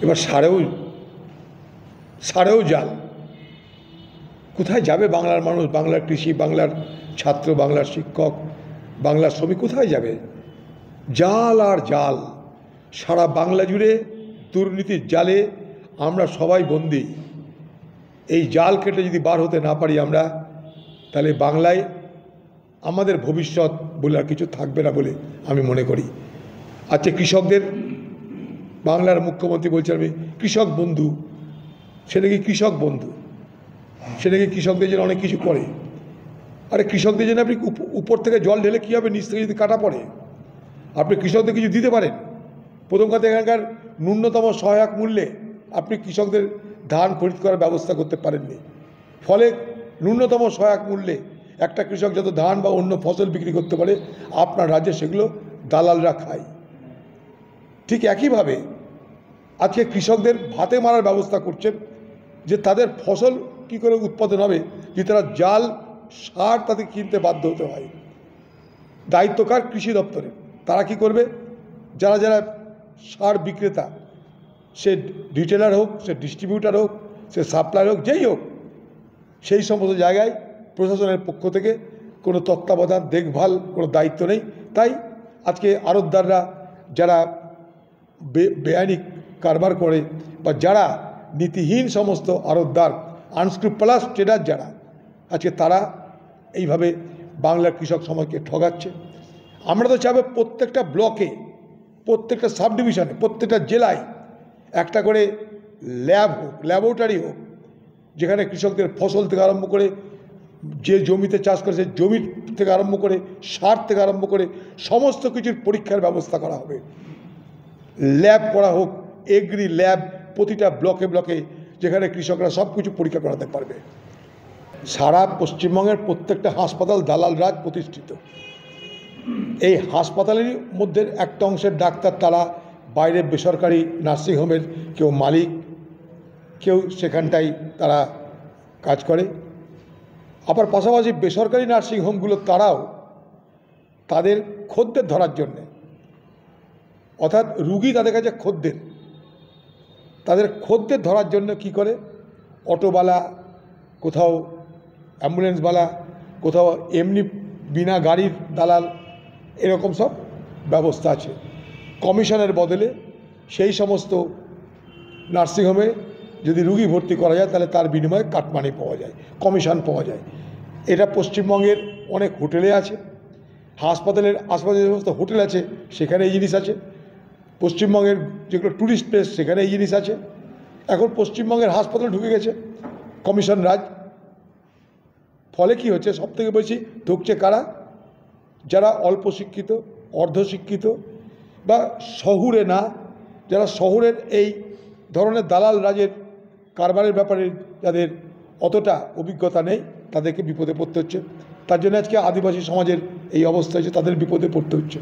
এবার সারেও জাল। কোথায় যাবে বাংলার মানুষ, বাংলার কৃষি, বাংলার ছাত্র, বাংলার শিক্ষক, বাংলার শ্রমিক কোথায় যাবে? জাল আর জাল। সারা বাংলা জুড়ে দুর্নীতির জালে আমরা সবাই বন্দী। এই জাল কেটে যদি বার হতে না পারি আমরা, তাহলে বাংলায় আমাদের ভবিষ্যৎ বলে আর কিছু থাকবে না বলে আমি মনে করি। আজকে কৃষকদের বাংলার মুখ্যমন্ত্রী বলছেন আমি কৃষক বন্ধু। সেটা কি কৃষক বন্ধু? সেটা কি কৃষকদের জন্য অনেক কিছু করে? আরে কৃষকদের জন্য আপনি উপর থেকে জল ঢেলে কী হবে? নিচ থেকে যদি কাটা পড়ে, আপনি কৃষকদের কিছু দিতে পারেন? প্রথম কথা, এখানকার ন্যূনতম সহায়ক মূল্যে আপনি কৃষকদের ধান খরিদ করার ব্যবস্থা করতে পারেননি। ফলে ন্যূনতম সহায়ক মূল্যে একটা কৃষক যত ধান বা অন্য ফসল বিক্রি করতে পারে, আপনার রাজ্যে সেগুলো দালালরা খায়। ঠিক একইভাবে আজকে কৃষকদের ভাতে মারার ব্যবস্থা করছেন, যে তাদের ফসল কি করে উৎপাদন হবে যে তারা জাল সার তাদের কিনতে বাধ্য হতে হয়। দায়িত্বকার কৃষি দপ্তরে তারা কি করবে? যারা যারা সার বিক্রেতা, সে রিটেলার হোক, সে ডিস্ট্রিবিউটার হোক, সে সাপ্লায়ার হোক, যেই হোক, সেই সমস্ত জায়গায় প্রশাসনের পক্ষ থেকে কোনো তত্ত্বাবধান, দেখভাল, কোনো দায়িত্ব নেই। তাই আজকে আড়তদাররা যারা বেআইনি কারবার করে, বা যারা নীতিহীন সমস্ত আড়তদার, আনস্ক্রুপুলাস ট্রেডার যারা, আজকে তারা এইভাবে বাংলার কৃষক সমাজকে ঠগাচ্ছে। আমরা তো চাইব প্রত্যেকটা ব্লকে, প্রত্যেকটা সাব ডিভিশনে, প্রত্যেকটা জেলায় একটা করে ল্যাব হোক, ল্যাবরেটরি হোক, যেখানে কৃষকদের ফসল থেকে আরম্ভ করে, যে জমিতে চাষ করে সেই জমির থেকে আরম্ভ করে, সার থেকে আরম্ভ করে সমস্ত কিছুর পরীক্ষার ব্যবস্থা করা হবে। ল্যাব করা হোক, এগ্রি ল্যাব প্রতিটা ব্লকে ব্লকে, যেখানে কৃষকরা সব কিছু পরীক্ষা করাতে পারবে। সারা পশ্চিমবঙ্গের প্রত্যেকটা হাসপাতাল দালাল রাজ প্রতিষ্ঠিত। এই হাসপাতালের মধ্যে একটা অংশের ডাক্তার তারা বাইরে বেসরকারি নার্সিংহোমের কেউ মালিক, কেউ সেখানটাই তারা কাজ করে। আবার পাশাপাশি বেসরকারি নার্সিংহোমগুলো তারাও তাদের খদ্দের ধরার জন্যে, অর্থাৎ রুগী তাদের কাছে খদ্দের, তাদের খদ্দের ধরার জন্য কি করে? অটোওয়ালা, কোথাও অ্যাম্বুলেন্সওয়ালা, কোথাও এমনি বিনা গাড়ির দালাল, এরকম সব ব্যবস্থা আছে। কমিশনের বদলে সেই সমস্ত নার্সিংহোমে যদি রুগী ভর্তি করা যায়, তাহলে তার বিনিময়ে কাটমানি পাওয়া যায়, কমিশন পাওয়া যায়। এটা পশ্চিমবঙ্গের অনেক হোটেলে আছে, হাসপাতালের আশপাশে যে সমস্ত হোটেল আছে সেখানে এই জিনিস আছে, পশ্চিমবঙ্গের যেগুলো ট্যুরিস্ট প্লেস সেখানে এই জিনিস আছে। এখন পশ্চিমবঙ্গের হাসপাতালে ঢুকে গেছে কমিশন রাজ। ফলে কি হচ্ছে? সবথেকে বেশি ঢুকছে কারা? যারা অল্প শিক্ষিত, অর্ধশিক্ষিত, বা শহুরে না, যারা শহরের এই ধরনের দালাল রাজের কারবারের ব্যাপারে যাদের অতটা অভিজ্ঞতা নেই, তাদেরকে বিপদে পড়তে হচ্ছে। তার জন্য আজকে আদিবাসী সমাজের এই অবস্থা হচ্ছে, তাদের বিপদে পড়তে হচ্ছে।